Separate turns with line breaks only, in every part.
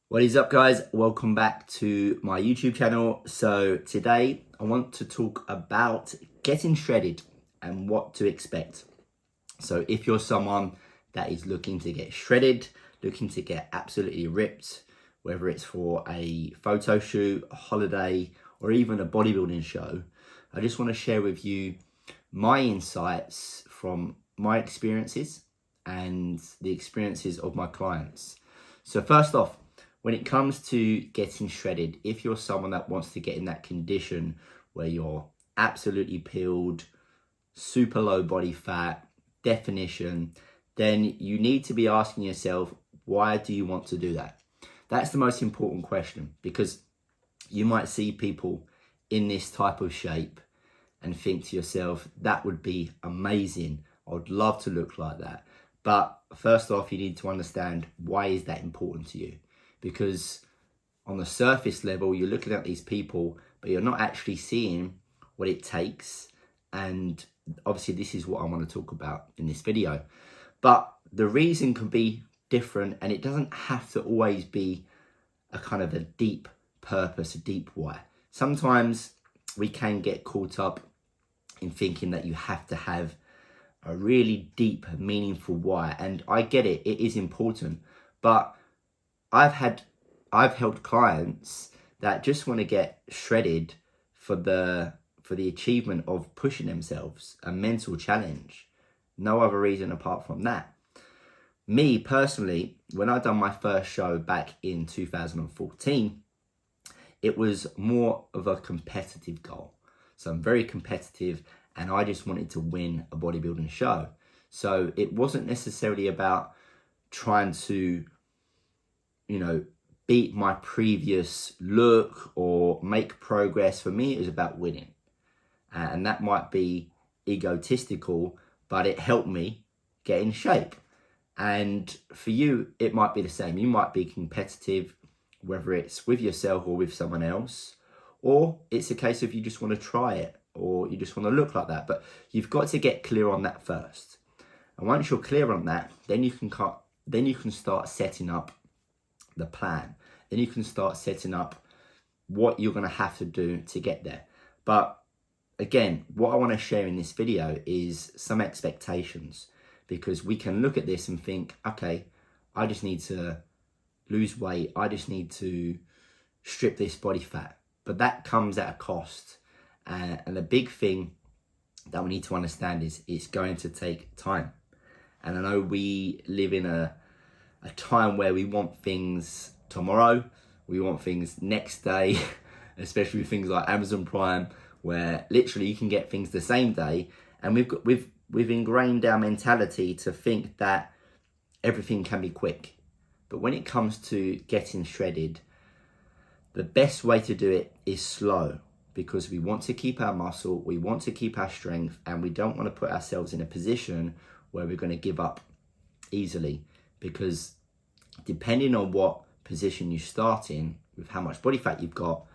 What is up, guys? Welcome back to my YouTube channel. So today I want to talk about getting shredded and what to expect. So if you're someone that is looking to get shredded, looking to get absolutely ripped, whether it's for a photo shoot, a holiday, or even a bodybuilding show, I just want to share with you my insights from my experiences and the experiences of my clients. So first off, when it comes to getting shredded, if you're someone that wants to get in that condition where you're absolutely peeled, super low body fat, definition, then you need to be asking yourself, why do you want to do that? That's the most important question, because you might see people in this type of shape and think to yourself, that would be amazing. I would love to look like that. But first off, you need to understand, why is that important to you? Because on the surface level, you're looking at these people, but you're not actually seeing what it takes. And obviously this is what I want to talk about in this video. But the reason can be different, and it doesn't have to always be a kind of a deep purpose, a deep why. Sometimes we can get caught up in thinking that you have to have a really deep, meaningful why. And I get it, it is important, but I've held clients that just want to get shredded for the achievement of pushing themselves, a mental challenge. No other reason apart from that. Me personally, when I done my first show back in 2014, it was more of a competitive goal. So I'm very competitive, and I just wanted to win a bodybuilding show. So it wasn't necessarily about trying to, beat my previous look or make progress. For me, it was about winning. And that might be egotistical, but it helped me get in shape. And for you, it might be the same. You might be competitive, whether it's with yourself or with someone else, or it's a case of you just want to try it, or you just want to look like that. But you've got to get clear on that first. And once you're clear on that, then you can start setting up the plan. Then you can start setting up what you're going to have to do to get there. But again, what I want to share in this video is some expectations, because we can look at this and think, okay, I just need to lose weight. I just need to strip this body fat. But that comes at a cost. And the big thing that we need to understand is it's going to take time. And I know we live in a time where we want things tomorrow, we want things next day, especially with things like Amazon Prime, where literally you can get things the same day. And we've ingrained our mentality to think that everything can be quick. But when it comes to getting shredded, the best way to do it is slow, because we want to keep our muscle, we want to keep our strength, and we don't want to put ourselves in a position where we're going to give up easily. Because depending on what position you start in, with how much body fat you've got,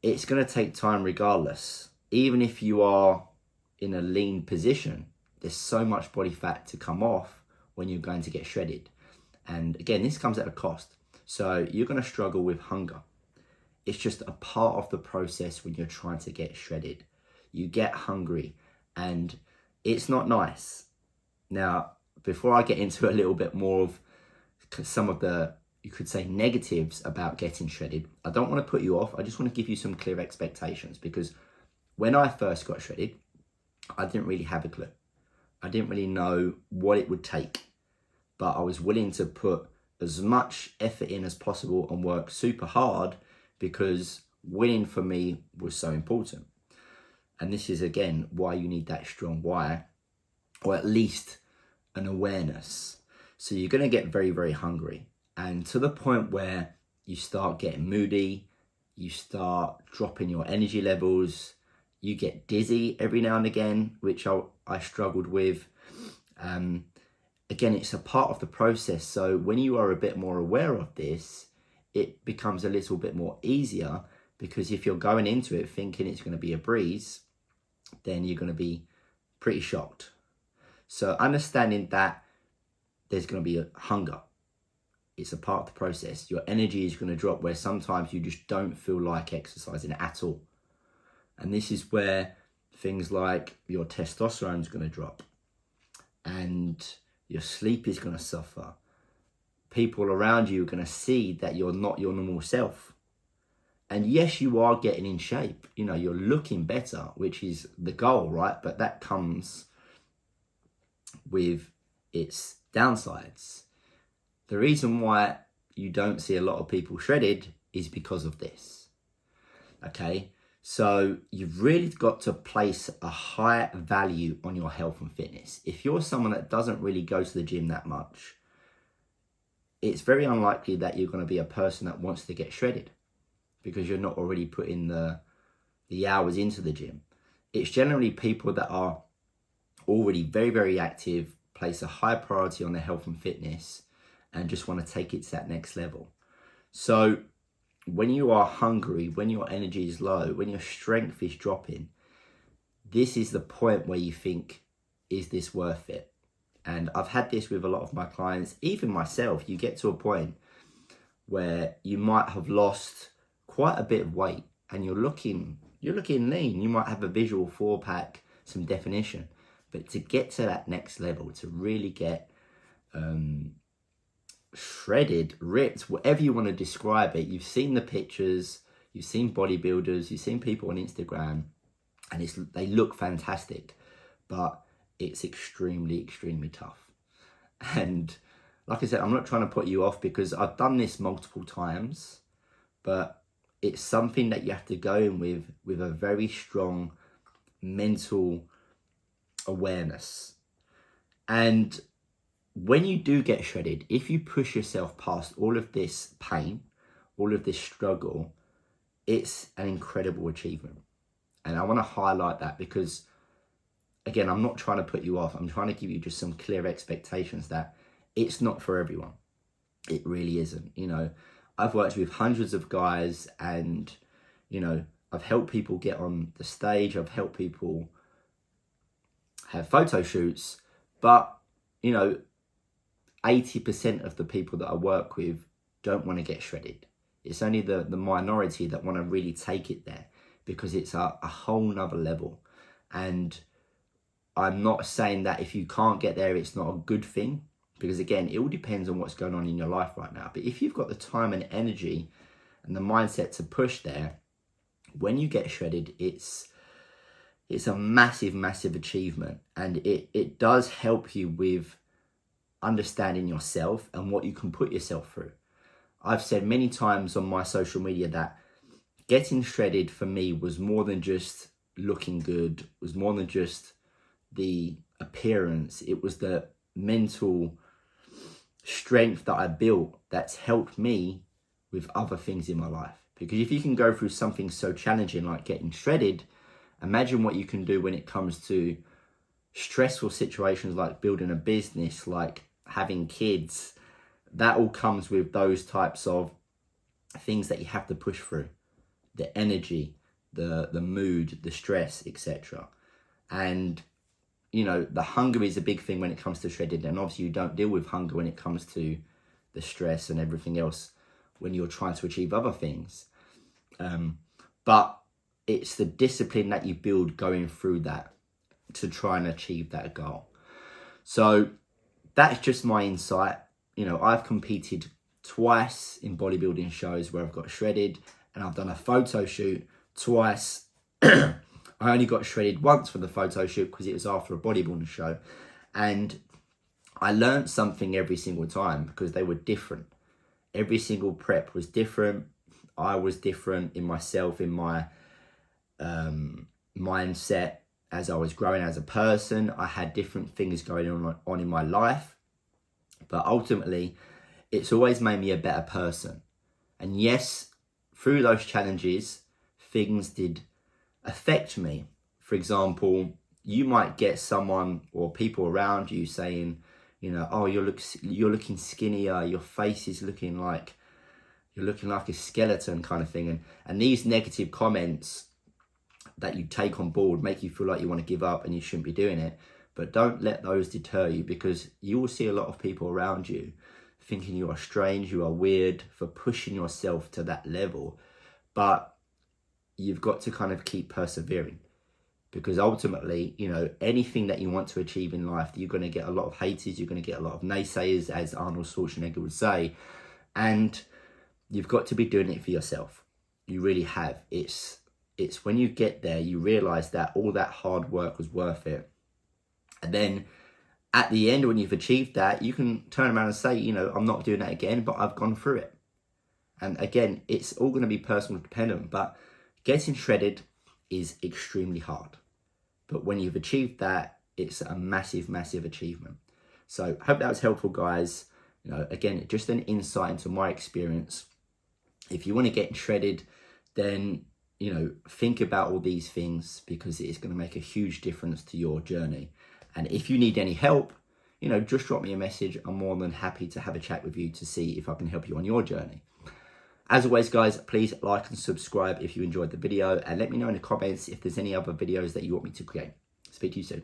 it's going to take time regardless. Even if you are in a lean position, there's so much body fat to come off when you're going to get shredded. And again, this comes at a cost. So you're going to struggle with hunger. It's just a part of the process when you're trying to get shredded. You get hungry, and it's not nice. Now, before I get into a little bit more of some of the, you could say, negatives about getting shredded, I don't want to put you off. I just want to give you some clear expectations, because when I first got shredded, I didn't really have a clue. I didn't really know what it would take, but I was willing to put as much effort in as possible and work super hard, because winning for me was so important. And this is, again, why you need that strong why, or at least an awareness. So you're going to get very, very hungry, and to the point where you start getting moody, you start dropping your energy levels, you get dizzy every now and again, which I struggled with. Again, it's a part of the process. So when you are a bit more aware of this, it becomes a little bit more easier, because if you're going into it thinking it's going to be a breeze, then you're going to be pretty shocked. So understanding that there's going to be a hunger, It's a part of the process. Your energy is going to drop where sometimes you just don't feel like exercising at all. And this is where things like your testosterone is going to drop and your sleep is going to suffer. People around you are going to see that you're not your normal self. And yes, you are getting in shape. You know, you're looking better, which is the goal, right? But that comes with its downsides. The reason why you don't see a lot of people shredded is because of this. Okay, so you've really got to place a high value on your health and fitness. If you're someone that doesn't really go to the gym that much, it's very unlikely that you're going to be a person that wants to get shredded because you're not already putting the hours into the gym. It's generally people that are already very, very active, place a high priority on their health and fitness, and just want to take it to that next level. So when you are hungry, when your energy is low, when your strength is dropping, this is the point where you think, is this worth it? And I've had this with a lot of my clients, even myself. You get to a point where you might have lost quite a bit of weight and you're looking lean. You might have a visual 4-pack, some definition. But to get to that next level, to really get shredded, ripped, whatever you want to describe it, you've seen the pictures, you've seen bodybuilders, you've seen people on Instagram, and they look fantastic, but it's extremely, extremely tough. And like I said, I'm not trying to put you off because I've done this multiple times, but it's something that you have to go in with a very strong mental awareness. And when you do get shredded, if you push yourself past all of this pain, all of this struggle, it's an incredible achievement. And I want to highlight that because, again, I'm not trying to put you off. I'm trying to give you just some clear expectations that it's not for everyone. It really isn't. You know, I've worked with hundreds of guys and, you know, I've helped people get on the stage. I've helped people have photo shoots, but, you know, 80% of the people that I work with don't want to get shredded. It's only the minority that want to really take it there because it's a whole nother level. And I'm not saying that if you can't get there, it's not a good thing, because again, it all depends on what's going on in your life right now. But if you've got the time and energy and the mindset to push there, when you get shredded, it's a massive, massive achievement. And it does help you with understanding yourself and what you can put yourself through. I've said many times on my social media that getting shredded for me was more than just looking good, was more than just the appearance. It was the mental strength that I built that's helped me with other things in my life. Because if you can go through something so challenging like getting shredded, imagine what you can do when it comes to stressful situations like building a business, like having kids. That all comes with those types of things that you have to push through. The energy, the mood, the stress, etc. And, you know, the hunger is a big thing when it comes to shredded. And obviously you don't deal with hunger when it comes to the stress and everything else when you're trying to achieve other things. But it's the discipline that you build going through that to try and achieve that goal. So that's just my insight. You know, I've competed twice in bodybuilding shows where I've got shredded, and I've done a photo shoot twice. I only got shredded once for the photo shoot because it was after a bodybuilding show. And I learned something every single time because they were different. Every single prep was different. I was different in myself, in my mindset. As I was growing as a person, I had different things going on in my life. But ultimately, it's always made me a better person. And yes, through those challenges, things did affect me. For example, you might get someone or people around you saying, you know, oh, you're looking skinnier, your face is looking like, you're looking like a skeleton kind of thing. And these negative comments that you take on board make you feel like you want to give up and you shouldn't be doing it. But don't let those deter you, because you will see a lot of people around you thinking you are strange, you are weird for pushing yourself to that level. But you've got to kind of keep persevering, because ultimately, you know, anything that you want to achieve in life, you're going to get a lot of haters, you're going to get a lot of naysayers, as Arnold Schwarzenegger would say, and you've got to be doing it for yourself. You really have. It's when you get there, you realize that all that hard work was worth it. And then at the end, when you've achieved that, you can turn around and say, you know, I'm not doing that again, but I've gone through it. And again, it's all going to be personal dependent, but getting shredded is extremely hard. But when you've achieved that, it's a massive, massive achievement. So I hope that was helpful, guys. You know, again, just an insight into my experience. If you want to get shredded, then, you know, think about all these things, because it is going to make a huge difference to your journey. And if you need any help, you know, just drop me a message. I'm more than happy to have a chat with you to see if I can help you on your journey. As always, guys, please like and subscribe if you enjoyed the video, and let me know in the comments if there's any other videos that you want me to create. Speak to you soon.